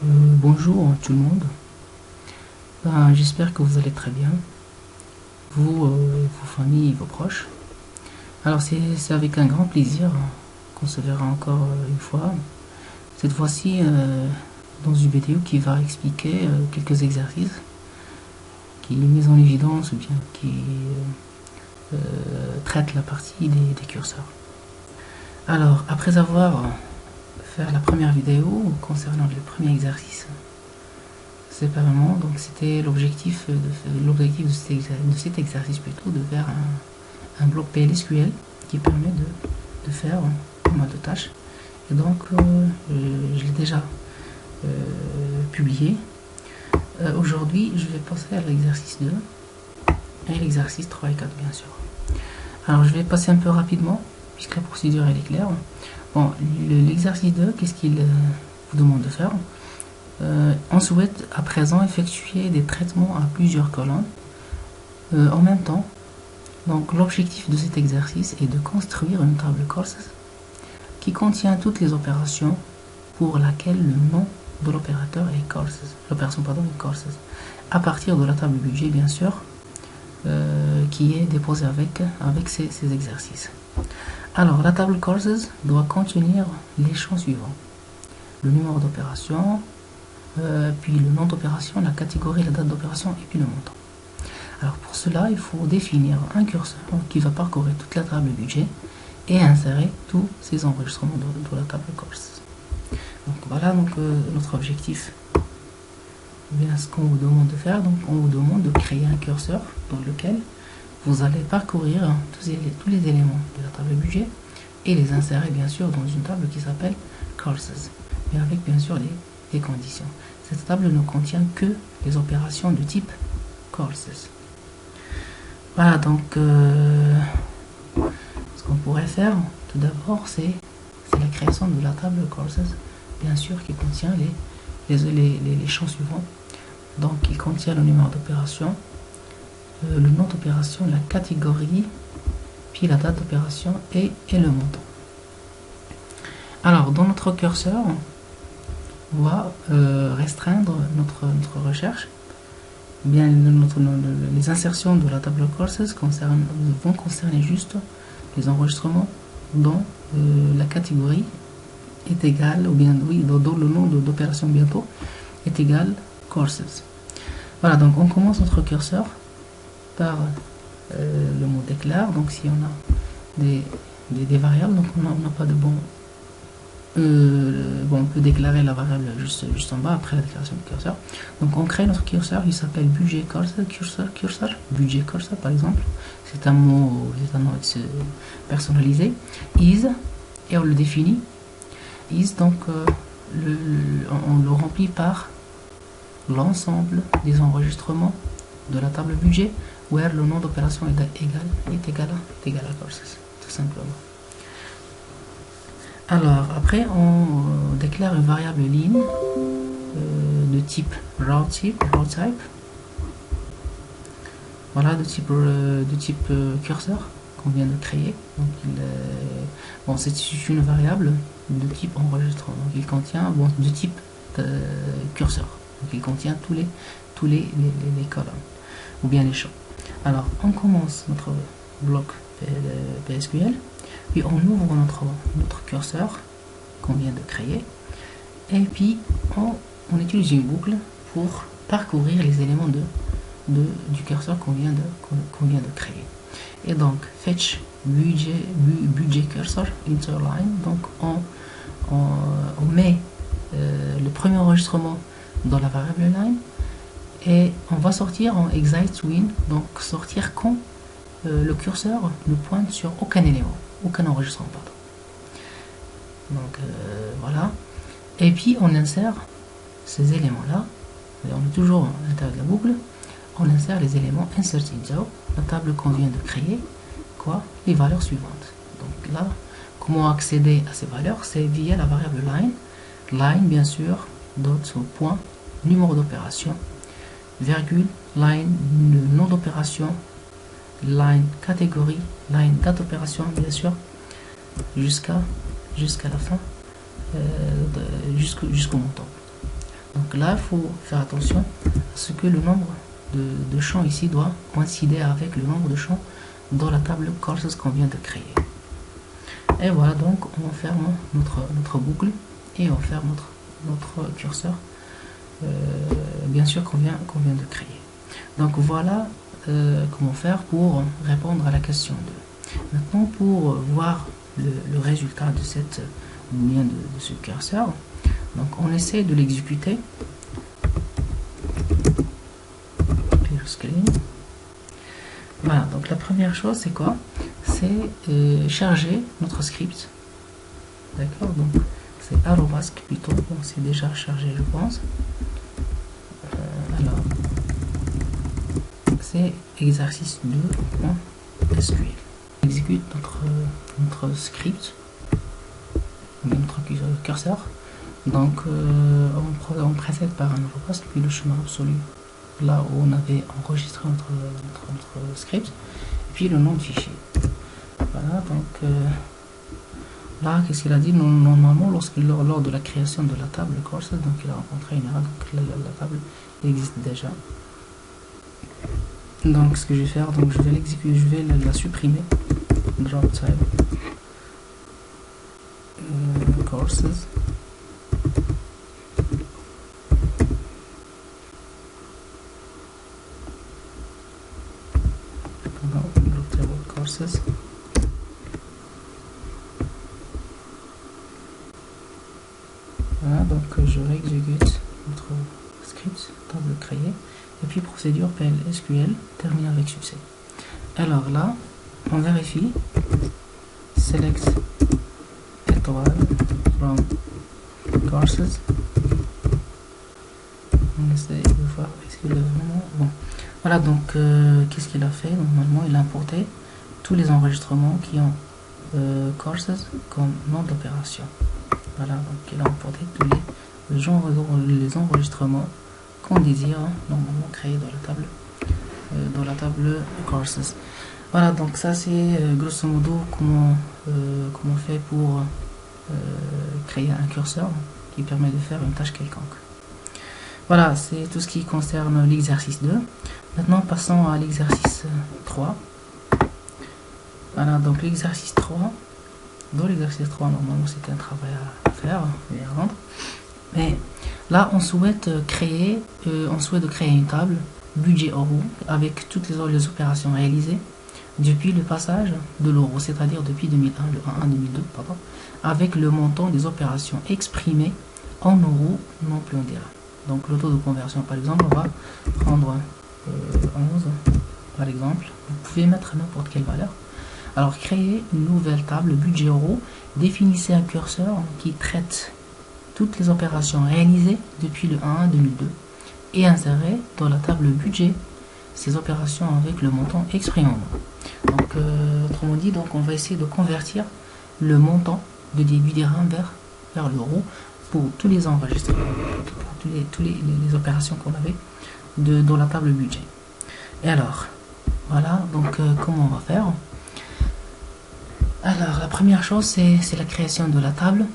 Bonjour tout le monde. J'espère que vous allez très bien, vous, vos familles, vos proches. Alors c'est avec un grand plaisir qu'on se verra encore une fois. Cette fois-ci dans une vidéo qui va expliquer quelques exercices qui mettent en évidence ou bien qui traitent la partie des curseurs. Alors après avoir fait la première vidéo concernant le premier exercice, séparément, donc c'était l'objectif de cet exercice plutôt de faire un bloc PLSQL qui permet de faire pas mal de tâches. Et donc je l'ai déjà publié. Aujourd'hui je vais passer à l'exercice 2 et l'exercice 3 et 4 bien sûr. Alors je vais passer un peu rapidement puisque la procédure elle est claire. Bon, l'exercice 2, qu'est-ce qu'il vous demande de faire? On souhaite à présent effectuer des traitements à plusieurs colonnes en même temps. Donc l'objectif de cet exercice est de construire une table courses qui contient toutes les opérations pour laquelle le nom de l'opérateur est courses, l'opération pardon est courses, à partir de la table budget bien sûr, qui est déposée avec ces exercices. Alors la table courses doit contenir les champs suivants: le numéro d'opération, puis le nom d'opération, la catégorie, la date d'opération et puis le montant. Alors pour cela, il faut définir un curseur qui va parcourir toute la table budget et insérer tous ces enregistrements de la table courses. Donc voilà notre objectif. Bien, ce qu'on vous demande de faire, donc on vous demande de créer un curseur dans lequel vous allez parcourir tous les éléments de la table budget et les insérer bien sûr dans une table qui s'appelle courses, mais avec bien sûr les conditions. Cette table ne contient que les opérations de type courses. Voilà, donc ce qu'on pourrait faire tout d'abord, c'est la création de la table courses, bien sûr, qui contient les champs suivants. Donc il contient le numéro d'opération, le nom d'opération, la catégorie, puis la date d'opération et le montant. Alors dans notre curseur, on va restreindre notre recherche. Bien, les insertions de la table courses vont concerner juste les enregistrements dont la catégorie est égale, ou bien oui, dont le nom d'opération bientôt est égal courses. Voilà, donc on commence notre curseur par le mot déclare. Donc si on a des variables, donc on n'a pas de bon. On peut déclarer la variable juste en bas après la déclaration du curseur. Donc on crée notre curseur, il s'appelle budget cursor, budget cursor par exemple. C'est un mot personnalisé. Is, et on le définit. Is, donc on le remplit par l'ensemble des enregistrements de la table budget where le nom d'opération est égal à courses, tout simplement. Alors après on déclare une variable line de type row type, voilà, de type curseur qu'on vient de créer. Donc c'est une variable de type enregistrement. Donc il contient de type curseur. Donc il contient tous les colonnes ou bien les champs. Alors on commence notre bloc PSQL. Puis on ouvre notre curseur qu'on vient de créer et puis on utilise une boucle pour parcourir les éléments du curseur qu'on vient de créer. Et donc fetch budget cursor interline, donc on met le premier enregistrement dans la variable line et on va sortir en exit win, donc sortir quand le curseur ne pointe sur aucun élément, aucun enregistrement, pardon. Donc voilà, et puis on insère ces éléments là, on est toujours à l'intérieur de la boucle, on insère les éléments insert into la table qu'on vient de créer, les valeurs suivantes. Donc là, comment accéder à ces valeurs? C'est via la variable line bien sûr, dot point, numéro d'opération, virgule, line, le nom d'opération, line catégorie, line date d'opération bien sûr, jusqu'à la fin, jusqu'au montant. Donc là, il faut faire attention à ce que le nombre de champs ici doit coïncider avec le nombre de champs dans la table courses qu'on vient de créer. Et voilà, donc on ferme notre boucle et on ferme notre curseur, bien sûr qu'on vient de créer. Donc voilà comment faire pour répondre à la question 2. Maintenant, pour voir le résultat de cette booléenne de ce curseur, donc on essaie de l'exécuter. Clear screen. Voilà, donc la première chose c'est quoi? C'est charger notre script. D'accord, donc c'est arrobasque plutôt, bon, c'est déjà chargé je pense. Alors c'est exercice 2.sql. On exécute notre script, notre curseur. Donc on précède par un arrobasque puis le chemin absolu là où on avait enregistré notre script et puis le nom de fichier. Voilà, donc là, qu'est-ce qu'il a dit? Normalement, lors de la création de la table courses, donc il a rencontré une erreur, donc la table existe déjà. Donc ce que je vais faire, donc je vais l'exécuter, je vais la supprimer. Drop type courses. Drop table courses. Voilà, donc je réexécute notre script, table créée, et puis procédure PL/SQL terminée avec succès. Alors là, on vérifie, select étoile from courses. On essaie de voir est-ce qu'il est vraiment bon. Voilà, donc qu'est-ce qu'il a fait? Normalement, il a importé tous les enregistrements qui ont courses comme nom d'opération. Voilà, donc il a importé tous les enregistrements qu'on désire normalement créer dans la table courses. Voilà, donc ça c'est grosso modo comment on fait pour créer un curseur qui permet de faire une tâche quelconque. Voilà, c'est tout ce qui concerne l'exercice 2. Maintenant passons à l'exercice 3. Voilà, donc l'exercice 3. Dans l'exercice 3, normalement, c'était un travail à faire et à rendre. Mais là, on souhaite créer une table budget euro avec toutes les opérations réalisées depuis le passage de l'euro, c'est-à-dire depuis 2001, le 1 2002, pardon, avec le montant des opérations exprimées en euros, non plus en dirham. Donc le taux de conversion, par exemple, on va prendre 11, par exemple. Vous pouvez mettre n'importe quelle valeur. Alors, créer une nouvelle table budget euro, définissez un curseur qui traite toutes les opérations réalisées depuis le 1 2002 et insérez dans la table budget ces opérations avec le montant exprimé en euros. Donc, autrement dit, donc on va essayer de convertir le montant du dirham vers l'euro pour tous les enregistrements, pour toutes les opérations qu'on avait dans la table budget. Et alors, voilà, donc comment on va faire? Alors, la première chose, c'est la création de la table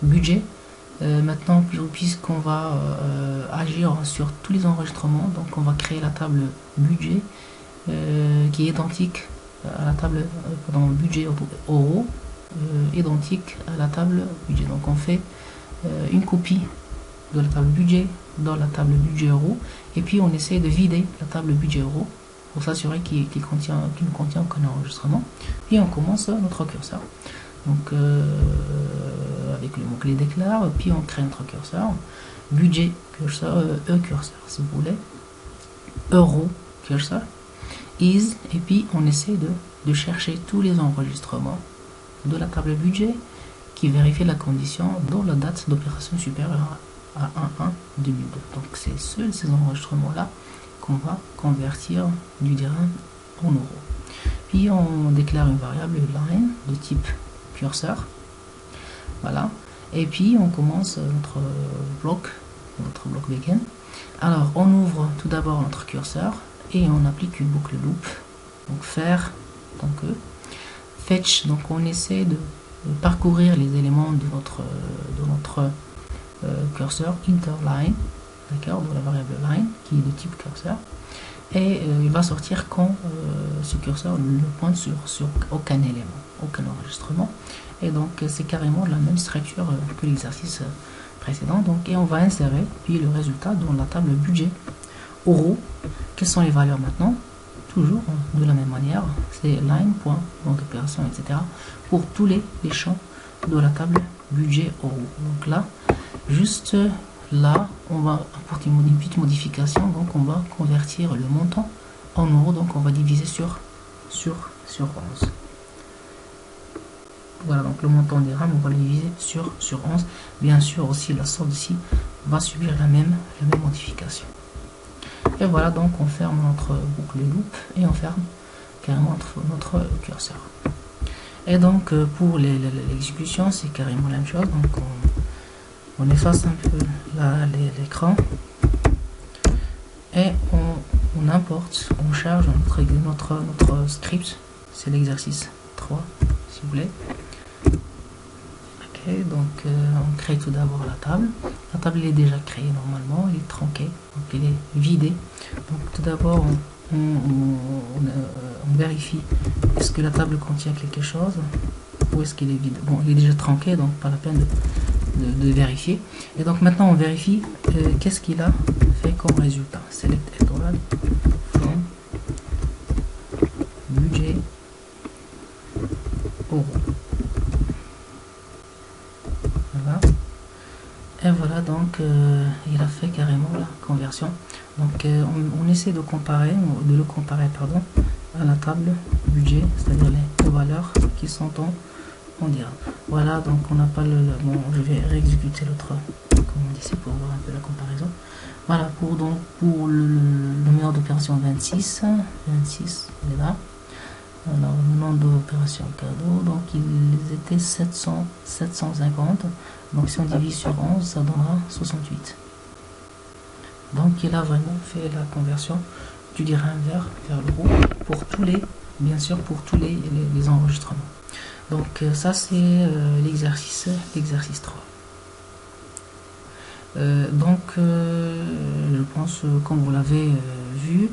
budget. Maintenant, puisqu'on va agir sur tous les enregistrements, donc on va créer la table budget qui est identique à la table budget euro, identique à la table budget. Donc on fait une copie de la table budget dans la table budget euro, et puis on essaie de vider la table budget euro pour s'assurer qu'il ne contient aucun enregistrement. Puis on commence notre curseur. Donc avec le mot-clé déclare, puis on crée notre curseur. Budget curseur, curseur si vous voulez. Euro curseur. Is, et puis on essaie de chercher tous les enregistrements de la table budget qui vérifie la condition dont la date d'opération supérieure à 1-1-2002. Donc c'est seuls ces enregistrements-là qu'on va convertir du dirham en euros. Puis on déclare une variable line de type curseur. Voilà. Et puis on commence notre bloc backend. Alors on ouvre tout d'abord notre curseur et on applique une boucle loop. Donc faire, donc fetch, donc on essaie de parcourir les éléments de notre curseur interline, d'accord, de la variable line qui est de type curseur, et il va sortir quand ce curseur ne pointe sur aucun élément, aucun enregistrement. Et donc c'est carrément la même structure que l'exercice précédent. Donc, et on va insérer puis le résultat dans la table budget euros. Quelles sont les valeurs maintenant? Toujours de la même manière, c'est line, point, banque opération, etc. pour tous les champs de la table budget euros. Donc là, juste là, on va apporter une petite modification. Donc on va convertir le montant en euros. Donc on va diviser sur 11. Voilà, donc le montant des RAM, on va le diviser sur 11. Bien sûr aussi la sorte ici va subir la même modification. Et voilà, donc on ferme notre boucle loop et on ferme carrément notre curseur. Et donc pour l'exécution, c'est carrément la même chose. Donc on efface un peu l'écran et on importe, on charge notre script. C'est l'exercice 3, si vous voulez. Ok, donc on crée tout d'abord la table. La table elle est déjà créée normalement, elle est tronquée, donc elle est vidée. Donc tout d'abord on vérifie est-ce que la table contient quelque chose ou est-ce qu'elle est vide. Bon, elle est déjà tronquée, donc pas la peine de vérifier. Et donc maintenant on vérifie qu'est-ce qu'il a fait comme résultat. Select étoile from budget euros. Voilà. Et voilà, donc il a fait carrément la conversion. Donc on essaie de le comparer à la table budget, c'est-à-dire les valeurs qui sont en dirham. Voilà, donc on n'a pas bon, je vais réexécuter l'autre commande ici pour voir un peu la comparaison. Voilà, pour le numéro d'opération 26, il est là. Alors le nombre d'opérations cadeau, donc ils étaient 750. Donc si on divise sur 11, ça donnera 68. Donc il a vraiment fait la conversion du dirham vers l'euro pour tous les, bien sûr, pour tous les enregistrements. Donc ça c'est l'exercice 3. Je pense comme vous l'avez vu,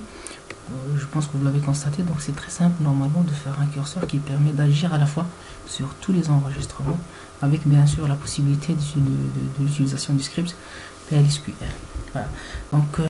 je pense que vous l'avez constaté, donc c'est très simple normalement de faire un curseur qui permet d'agir à la fois sur tous les enregistrements avec bien sûr la possibilité de l'utilisation du script PLSQL. Voilà. Donc